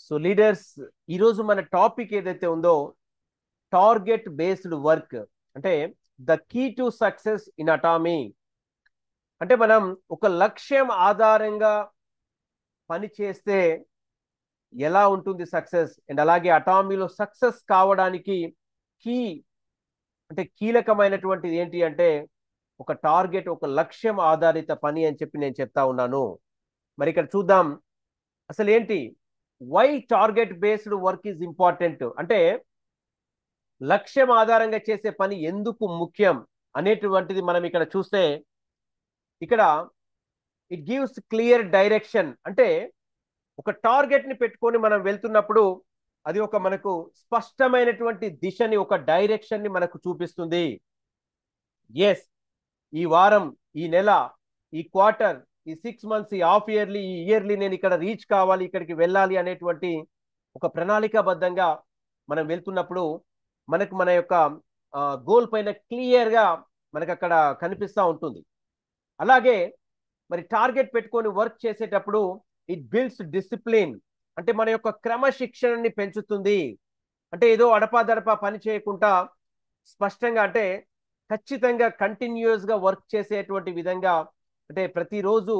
So leaders, ఈరోజు మన topic ఏదైతే ఉందో టార్గెట్ బేస్డ్ వర్క్, అంటే the key to success in Atomy. అంటే మనం ఒక లక్ష్యం ఆధారంగా పని చేస్తే ఎలా ఉంటుంది సక్సెస్, అండ్ అలాగే అటామీలో సక్సెస్ కావడానికి కీ, అంటే కీలకమైనటువంటిది ఏంటి అంటే ఒక టార్గెట్, ఒక లక్ష్యం ఆధారిత పని అని చెప్పి నేను చెప్తా ఉన్నాను. మరి ఇక్కడ చూద్దాం అసలు ఏంటి, why target based work is important, అంటే లక్ష్యం ఆధారంగా చేసే పని ఎందుకు ముఖ్యం అనేటువంటిది మనం ఇక్కడ చూస్తే, ఇక్కడ ఇట్ గివ్స్ క్లియర్ డైరెక్షన్. అంటే ఒక టార్గెట్ ని పెట్టుకొని మనం వెళ్తున్నప్పుడు అది ఒక మనకు స్పష్టమైనటువంటి దిశని, ఒక డైరెక్షన్ ని మనకు చూపిస్తుంది. ఎస్, ఈ వారం, ఈ నెల, ఈ క్వార్టర్, ఈ 6 మంత్స్, ఈ హాఫ్ ఇయర్లీ, ఈ ఇయర్లీ నేను ఇక్కడ రీచ్ కావాలి, ఇక్కడికి వెళ్ళాలి అనేటువంటి ఒక ప్రణాళికాబద్ధంగా మనం వెళ్తున్నప్పుడు మనకు మన యొక్క గోల్ పైన క్లియర్ గా మనకు అక్కడ కనిపిస్తూ ఉంటుంది. అలాగే మరి టార్గెట్ పెట్టుకొని వర్క్ చేసేటప్పుడు ఇట్ బిల్డ్స్ డిసిప్లిన్, అంటే మన యొక్క క్రమశిక్షణని పెంచుతుంది. అంటే ఏదో అడపాదడపా పని చేయకుండా స్పష్టంగా, అంటే ఖచ్చితంగా కంటిన్యూస్ గా వర్క్ చేసేటువంటి విధంగా, అంటే ప్రతిరోజు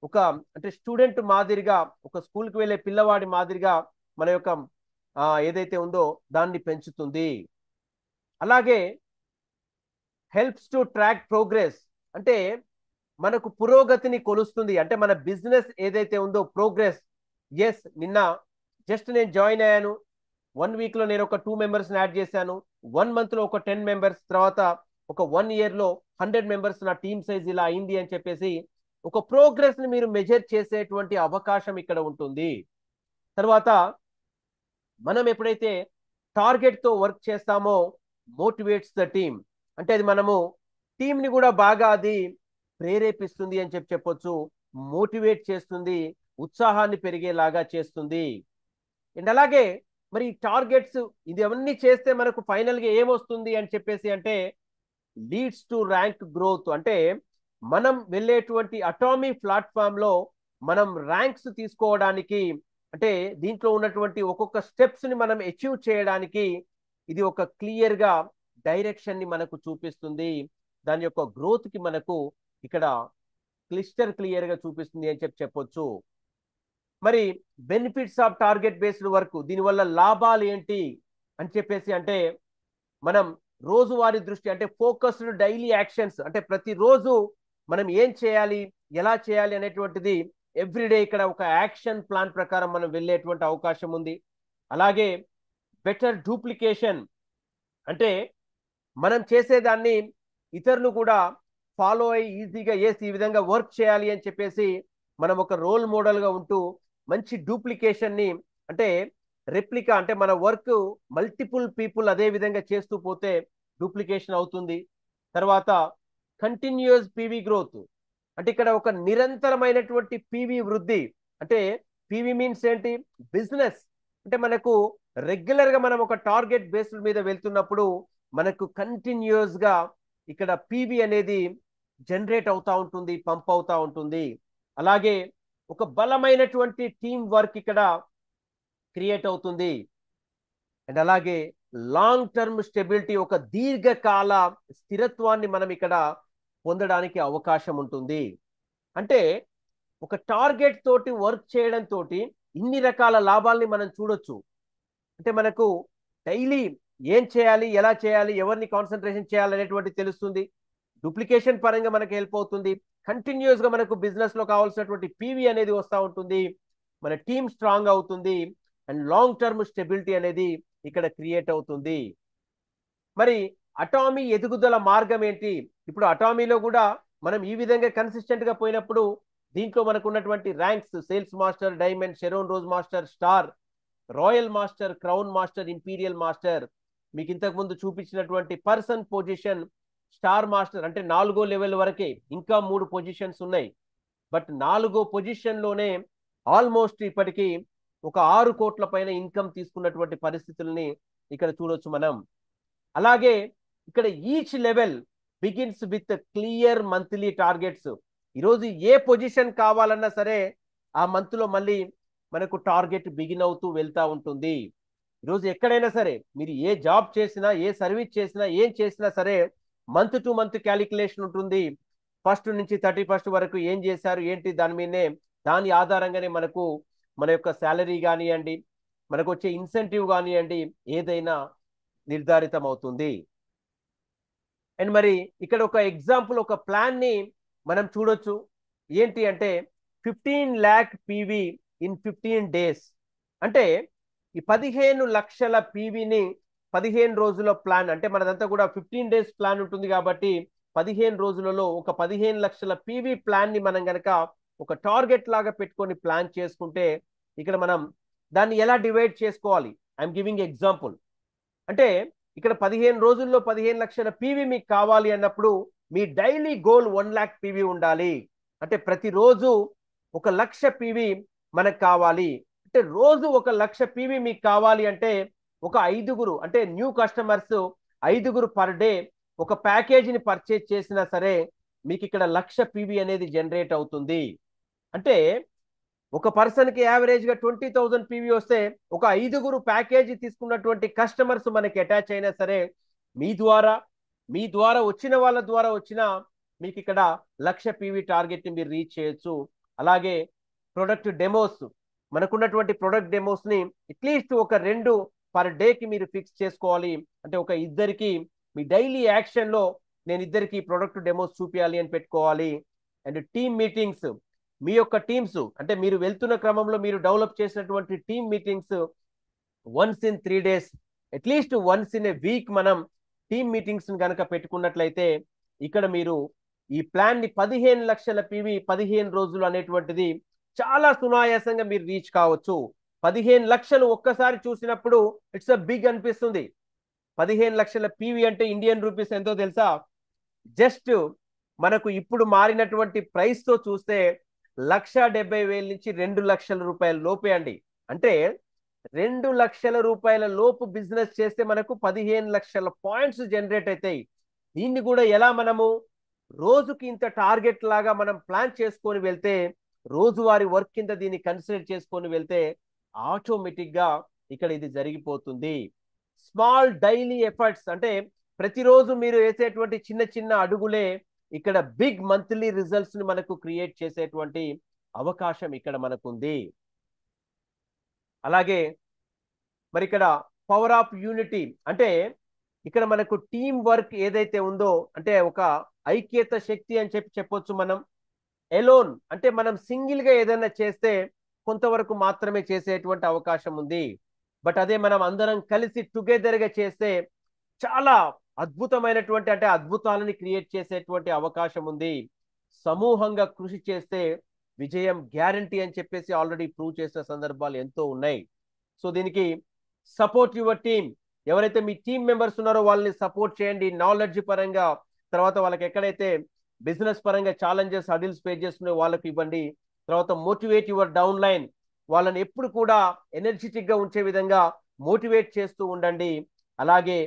ఒక, అంటే స్టూడెంట్ మాదిరిగా, ఒక స్కూల్కి వెళ్ళే పిల్లవాడి మాదిరిగా మన యొక్క ఏదైతే ఉందో దాన్ని పెంచుతుంది. అలాగే హెల్ప్స్ టు ట్రాక్ ప్రోగ్రెస్, అంటే మనకు పురోగతిని కొలుస్తుంది. అంటే మన బిజినెస్ ఏదైతే ఉందో ప్రోగ్రెస్, ఎస్ నిన్న జస్ట్ నేను జాయిన్ అయ్యాను, 1 వీక్ లో నేను ఒక 2 మెంబర్స్ యాడ్ చేశాను, 1 మంత్ లో ఒక 10 మెంబర్స్, తర్వాత ఒక 1 ఇయర్ లో 100 మెంబర్స్, నా టీమ్ సైజ్ ఇలా అయింది అని చెప్పేసి ఒక ప్రోగ్రెస్ ని మీరు మెజర్ చేసేటువంటి అవకాశం ఇక్కడ ఉంటుంది. తర్వాత మనం ఎప్పుడైతే టార్గెట్ తో వర్క్ చేస్తామో మోటివేట్స్ ద టీమ్, అంటే అది మనము టీమ్ ని కూడా బాగా అది ప్రేరేపిస్తుంది అని చెప్పొచ్చు, మోటివేట్ చేస్తుంది, ఉత్సాహాన్ని పెరిగేలాగా చేస్తుంది. అండ్ అలాగే మరి టార్గెట్స్ ఇది అవన్నీ చేస్తే మనకు ఫైనల్ గా ఏమొస్తుంది అని చెప్పేసి అంటే లీడ్స్ టు ర్యాంక్ గ్రోత్. అంటే మనం వెళ్ళేటువంటి అటామీ ప్లాట్ఫామ్ లో మనం ర్యాంక్స్ తీసుకోవడానికి, అంటే దీంట్లో ఉన్నటువంటి ఒక్కొక్క స్టెప్స్ ని మనం అచీవ్ చేయడానికి ఇది ఒక క్లియర్ గా డైరెక్షన్ ని మనకు చూపిస్తుంది. దాని యొక్క గ్రోత్ కి మనకు ఇక్కడ క్లియర్ గా చూపిస్తుంది అని చెప్పొచ్చు. మరి benefits of target based work, దీనివల్ల లాభాలు ఏంటి అని చెప్పేసి అంటే మనం రోజువారీ దృష్టి, అంటే ఫోకస్డ్ డైలీ యాక్షన్స్, అంటే ప్రతిరోజు మనం ఏం చేయాలి, ఎలా చేయాలి అనేటువంటిది ఎవ్రీడే ఇక్కడ ఒక యాక్షన్ ప్లాన్ ప్రకారం మనం వెళ్ళేటువంటి అవకాశం ఉంది. అలాగే బెటర్ డూప్లికేషన్, అంటే మనం చేసేదాన్ని ఇతరులు కూడా ఫాలో అయ్యి ఈజీగా ఈ విధంగా వర్క్ చేయాలి అని చెప్పేసి మనం ఒక రోల్ మోడల్ గా ఉంటూ మంచి డూప్లికేషన్ ని, అంటే రెప్లికా, అంటే మన వర్క్ మల్టిపుల్ పీపుల్ అదే విధంగా చేస్తూ పోతే డూప్లికేషన్ అవుతుంది. తర్వాత కంటిన్యూస్ పీవీ గ్రోత్, అంటే ఇక్కడ ఒక నిరంతరమైనటువంటి పీవీ వృద్ధి, అంటే పీవీ మీన్స్ ఏంటి, బిజినెస్, అంటే మనకు రెగ్యులర్ గా మనం ఒక టార్గెట్ బేస్డ్ మీద వెళ్తున్నప్పుడు మనకు కంటిన్యూస్ గా ఇక్కడ పీవీ అనేది జనరేట్ అవుతా ఉంటుంది, పంప్ అవుతా ఉంటుంది. అలాగే ఒక బలమైనటువంటి టీం వర్క్ ఇక్కడ క్రియేట్ అవుతుంది. అండ్ అలాగే లాంగ్ టర్మ్ స్టెబిలిటీ, ఒక దీర్ఘకాల స్థిరత్వాన్ని మనం ఇక్కడ పొందడానికి అవకాశం ఉంటుంది. అంటే ఒక టార్గెట్ తోటి వర్క్ చేయడం తోటి ఇన్ని రకాల లాభాలని మనం చూడొచ్చు. అంటే మనకు డైలీ ఏం చేయాలి, ఎలా చేయాలి, ఎవరిని కాన్సన్ట్రేషన్ చేయాలి అనేటువంటి తెలుస్తుంది. డూప్లికేషన్ పరంగా మనకు హెల్ప్ అవుతుంది. కంటిన్యూస్ గా మనకు బిజినెస్ లో కావాల్సినటువంటి పీవీ అనేది వస్తూ ఉంటుంది, మన టీమ్ స్ట్రాంగ్ అవుతుంది, అండ్ లాంగ్ టర్మ్ స్టెబిలిటీ అనేది ఇక్కడ క్రియేట్ అవుతుంది. మరి అటామీ ఎదుగుదల మార్గం ఏంటి? ఇప్పుడు అటామీలో కూడా మనం ఈ విధంగా కన్సిస్టెంట్ గా పోయినప్పుడు దీంట్లో మనకు ఉన్నటువంటి ranks sales master, diamond, Sharon rose master, star, royal master, crown master, imperial master, మీకు ఇంతకు ముందు చూపించినటువంటి పర్సన్ పొజిషన్ స్టార్ మాస్టర్, అంటే 4వ లెవెల్ వరకే, ఇంకా 3 పొజిషన్స్ ఉన్నాయి. బట్ 4వ పొజిషన్ లోనే ఆల్మోస్ట్ ఇప్పటికీ ఒక 6 కోట్ల పైన ఇన్కమ్ తీసుకున్నటువంటి పరిస్థితుల్ని ఇక్కడ చూడొచ్చు మనం. అలాగే ఇక్కడ each level begins with clear monthly targets. ఈరోజు ఏ పొజిషన్ కావాలన్నా సరే ఆ మంత్ లో మళ్ళీ మనకు టార్గెట్ బిగిన్ అవుతూ వెళ్తా ఉంటుంది. ఈరోజు ఎక్కడైనా సరే మీరు ఏ జాబ్ చేసినా, ఏ సర్వీస్ చేసినా, ఏం చేసినా సరే మంత్ టు మంత్ క్యాలిక్యులేషన్ ఉంటుంది. ఫస్ట్ నుంచి 31st వరకు ఏం చేశారు ఏంటి దాని మీదనే, దాని ఆధారంగానే మనకు మన యొక్క శాలరీ కానివ్వండి, మనకు వచ్చే ఇన్సెంటివ్ కానివ్వండి, ఏదైనా నిర్ధారితం అవుతుంది. అండ్ మరి ఇక్కడ ఒక ఎగ్జాంపుల్, ఒక ప్లాన్ ని మనం చూడొచ్చు. ఏంటి అంటే 15 lakh పీవీ ఇన్ 15 days. అంటే ఈ 15 లక్షల పీవీని 15 రోజుల ప్లాన్, అంటే మనదంతా కూడా 15 days ప్లాన్ ఉంటుంది కాబట్టి 15 రోజులలో ఒక 15 లక్షల పీవీ ప్లాన్ ని మనం గనక ఒక టార్గెట్ లాగా పెట్టుకొని ప్లాన్ చేసుకుంటే, ఇక్కడ మనం దాన్ని ఎలా డివైడ్ చేసుకోవాలి, ఐఎమ్ గివింగ్ ఎగ్జాంపుల్. అంటే ఇక్కడ 15 రోజుల్లో 15 లక్షల పీవీ మీకు కావాలి అన్నప్పుడు మీ డైలీ గోల్ 1 lakh పీవీ ఉండాలి. అంటే ప్రతిరోజు 1 లక్ష పీవీ మనకు కావాలి. అంటే రోజు 1 లక్ష పీవీ మీకు కావాలి అంటే ఒక 5గురు, అంటే న్యూ కస్టమర్స్ 5గురు పర్ డే ఒక ప్యాకేజీని పర్చేజ్ చేసినా సరే మీకు ఇక్కడ 1 లక్ష పీవీ అనేది జనరేట్ అవుతుంది. అంటే ఒక పర్సన్ కి యావరేజ్ గా 20,000 పీవీ వస్తే ఒక 5గురు ప్యాకేజీ తీసుకున్నటువంటి కస్టమర్స్ మనకి అటాచ్ అయినా సరే మీ ద్వారా వచ్చిన వాళ్ళ ద్వారా వచ్చిన మీకు ఇక్కడ 1 లక్ష పీవీ టార్గెట్ ని మీరు రీచ్ చేయొచ్చు. అలాగే ప్రొడక్ట్ డెమోస్, మనకున్నటువంటి ప్రొడక్ట్ డెమోస్ ని అట్లీస్ట్ ఒక 2 పర్ డే కి మీరు ఫిక్స్ చేసుకోవాలి. అంటే ఒక ఇద్దరికి మీ డైలీ యాక్షన్ లో నేను ఇద్దరికి ప్రొడక్ట్ డెమోస్ చూపించాలి అని పెట్టుకోవాలి. అండ్ టీమ్ మీటింగ్స్, మీ యొక్క టీమ్స్, అంటే మీరు వెళ్తున్న క్రమంలో మీరు డెవలప్ చేసినటువంటి team meetings once in 3 days, at least once in a week మనం టీమ్ మీటింగ్స్ కనుక పెట్టుకున్నట్లయితే ఇక్కడ మీరు ఈ ప్లాన్ ని 15 లక్షల పీవీ 15 రోజులు అనేటువంటిది చాలా సునాయాసంగా మీరు రీచ్ కావచ్చు. 15 లక్షలు ఒక్కసారి చూసినప్పుడు ఇట్స్ అ బిగ్ అనిపిస్తుంది. 15 లక్షల పీవీ అంటే ఇండియన్ రూపీస్ ఎంతో తెలుసా? జస్ట్ మనకు ఇప్పుడు మారినటువంటి ప్రైస్ తో చూస్తే 1,70,000 నుంచి 2 లక్షల రూపాయల లోపే అండి. అంటే 2 లక్షల రూపాయల లోపు బిజినెస్ చేస్తే మనకు 15 లక్షల పాయింట్స్ జనరేట్ అవుతాయి. దీన్ని కూడా ఎలా మనము రోజుకి ఇంత టార్గెట్ లాగా మనం ప్లాన్ చేసుకొని వెళ్తే, రోజువారి వర్క్ కింద దీన్ని కన్సిడర్ చేసుకొని వెళ్తే ఆటోమేటిక్ గా ఇక్కడ ఇది జరిగిపోతుంది. స్మాల్ డైలీ ఎఫర్ట్స్, అంటే ప్రతిరోజు మీరు వేసేటువంటి చిన్న చిన్న అడుగులే ఇక్కడ బిగ్ మంత్లీ రిజల్ట్స్ ని మనకు క్రియేట్ చేసేటువంటి అవకాశం ఇక్కడ మనకుంది. అలాగే మరి ఇక్కడ పవర్ ఆఫ్ యూనిటీ, అంటే ఇక్కడ మనకు టీం వర్క్ ఏదైతే ఉందో, అంటే ఒక ఐక్యత శక్తి అని చెప్పొచ్చు మనం. ఎలోన్ అంటే మనం సింగిల్ గా ఏదైనా చేస్తే కొంతవరకు మాత్రమే చేసేటువంటి అవకాశం ఉంది. బట్ అదే మనం అందరం కలిసి టుగెదర్ గా చేస్తే చాలా అద్భుతమైనటువంటి, అంటే అద్భుతాలని క్రియేట్ చేసేటువంటి అవకాశం ఉంది. సమూహంగా కృషి చేస్తే విజయం గ్యారంటీ అని చెప్పేసి ఆల్రెడీ ప్రూవ్ చేసిన సందర్భాలు ఎంతో ఉన్నాయి. సో దీనికి సపోర్ట్ యువర్ టీమ్, ఎవరైతే మీ టీం మెంబర్స్ ఉన్నారో వాళ్ళని సపోర్ట్ చేయండి నాలెడ్జ్ పరంగా. తర్వాత వాళ్ళకి ఎక్కడైతే బిజినెస్ పరంగా ఛాలెంజెస్ హడిల్స్ ఫేస్ చేస్తున్నాయో వాళ్ళకి ఇవ్వండి. తర్వాత మోటివేట్ యువర్ డౌన్ లైన్, వాళ్ళని ఎప్పుడు కూడా ఎనర్జెటిక్ గా ఉంచే విధంగా మోటివేట్ చేస్తూ ఉండండి. అలాగే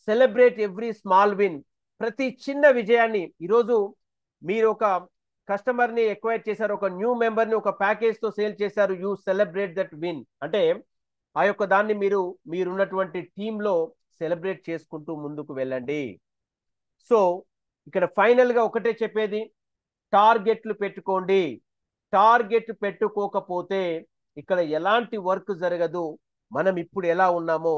సెలబ్రేట్ ఎవ్రీ స్మాల్ విన్, ప్రతి చిన్న విజయాన్ని. ఈరోజు మీరు ఒక కస్టమర్ ని ఎక్వైర్ చేశారు, ఒక న్యూ మెంబర్ ని ఒక ప్యాకేజ్ తో సేల్ చేశారు, యూ సెలబ్రేట్ దట్ విన్. అంటే ఆ యొక్క దాన్ని మీరున్నటువంటి టీంలో సెలబ్రేట్ చేసుకుంటూ ముందుకు వెళ్ళండి. సో ఇక్కడ ఫైనల్ గా ఒకటే చెప్పేది, టార్గెట్లు పెట్టుకోండి. టార్గెట్ పెట్టుకోకపోతే ఇక్కడ ఎలాంటి వర్క్ జరగదు. మనం ఇప్పుడు ఎలా ఉన్నామో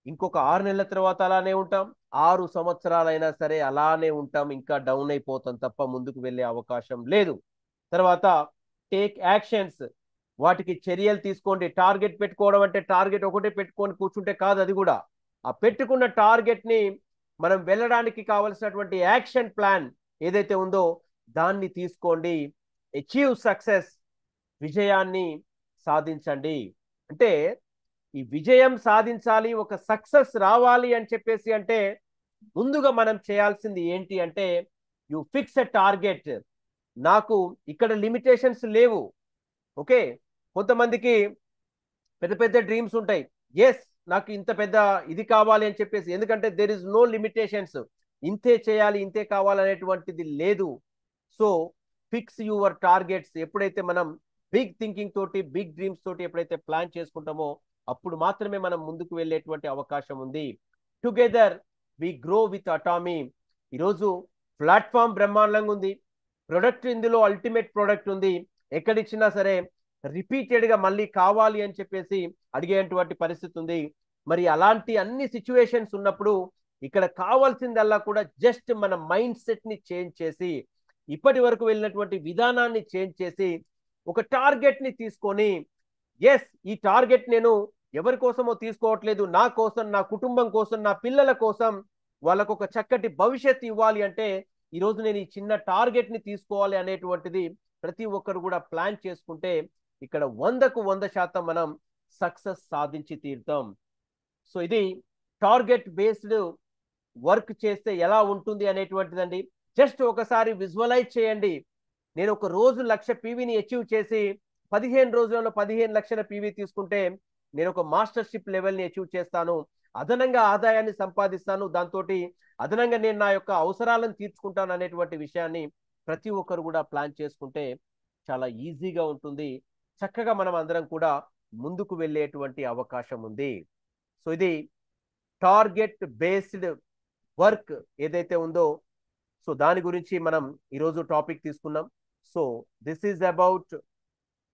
ఇంకొక 6 నెలల తర్వాత అలానే ఉంటాం, 6 సంవత్సరాలైనా సరే అలానే ఉంటాం, ఇంకా డౌన్ అయిపోతాం తప్ప ముందుకు వెళ్ళే అవకాశం లేదు. తర్వాత టేక్ యాక్షన్స్, వాటికి చర్యలు తీసుకోండి. టార్గెట్ పెట్టుకోవడం అంటే టార్గెట్ ఒకటే పెట్టుకొని కూర్చుంటే కాదు, అది కూడా ఆ పెట్టుకున్న టార్గెట్ ని మనం వెళ్ళడానికి కావలసినటువంటి యాక్షన్ ప్లాన్ ఏదైతే ఉందో దాన్ని తీసుకోండి. అచీవ్ సక్సెస్, విజయాన్ని సాధించండి. అంటే ఈ విజయం సాధించాలి, ఒక సక్సెస్ రావాలి అని చెప్పేసి అంటే ముందుగా మనం చేయాల్సింది ఏంటి అంటే యు ఫిక్స్ ఎ టార్గెట్. నాకు ఇక్కడ లిమిటేషన్స్ లేవు. ఓకే, కొంతమందికి పెద్ద పెద్ద డ్రీమ్స్ ఉంటాయి. ఎస్, నాకు ఇంత పెద్ద ఇది కావాలి అని చెప్పేసి, ఎందుకంటే దేర్ ఇస్ నో లిమిటేషన్స్, ఇంతే చేయాలి ఇంతే కావాలనేటువంటిది లేదు. So fix your targets. ఎప్పుడైతే మనం బిగ్ థింకింగ్ తోటి, బిగ్ డ్రీమ్స్ తోటి ఎప్పుడైతే ప్లాన్ చేసుకుంటామో అప్పుడు మాత్రమే మనం ముందుకు వెళ్ళేటువంటి అవకాశం ఉంది. Together we grow with Atomy. ఈరోజు ప్లాట్ఫామ్ బ్రహ్మాండంగా ఉంది, ప్రొడక్ట్ ఇందులో అల్టిమేట్ ప్రొడక్ట్ ఉంది. ఎక్కడిచ్చినా సరే రిపీటెడ్ గా మళ్ళీ కావాలి అని చెప్పేసి అడిగేటువంటి పరిస్థితి ఉంది. మరి అలాంటి అన్ని సిచ్యువేషన్స్ ఉన్నప్పుడు ఇక్కడ కావాల్సిందల్లా కూడా జస్ట్ మన మైండ్ సెట్ ని చేంజ్ చేసి, ఇప్పటి వరకు వెళ్ళినటువంటి విధానాన్ని చేంజ్ చేసి, ఒక టార్గెట్ ని తీసుకొని, ఎస్ ఈ టార్గెట్ నేను ఎవరి కోసమో తీసుకోవట్లేదు, నా కోసం, నా కుటుంబం కోసం, నా పిల్లల కోసం, వాళ్ళకు ఒక చక్కటి భవిష్యత్తు ఇవ్వాలి అంటే ఈరోజు నేను ఈ చిన్న టార్గెట్ ని తీసుకోవాలి అనేటువంటిది ప్రతి ఒక్కరు కూడా ప్లాన్ చేసుకుంటే ఇక్కడ 100కు 100% మనం సక్సెస్ సాధించి తీరుతాం. సో ఇది టార్గెట్ బేస్డ్ వర్క్ చేస్తే ఎలా ఉంటుంది అనేటువంటిదండి. జస్ట్ ఒకసారి విజువలైజ్ చేయండి. నేను ఒక రోజు 1,00,000 పీవీని అచీవ్ చేసి 15 రోజులలో 15 లక్షల పీవీ తీసుకుంటే నేను ఒక మాస్టర్షిప్ లెవెల్ని అచీవ్ చేస్తాను, అదనంగా ఆదాయాన్ని సంపాదిస్తాను, దాంతో అదనంగా నేను నా యొక్క అవసరాలను తీర్చుకుంటాను అనేటువంటి విషయాన్ని ప్రతి ఒక్కరు కూడా ప్లాన్ చేసుకుంటే చాలా ఈజీగా ఉంటుంది. చక్కగా మనం అందరం కూడా ముందుకు వెళ్ళేటువంటి అవకాశం ఉంది. సో ఇది టార్గెట్ బేస్డ్ వర్క్ ఏదైతే ఉందో, సో దాని గురించి మనం ఈరోజు టాపిక్ తీసుకున్నాం. So this is about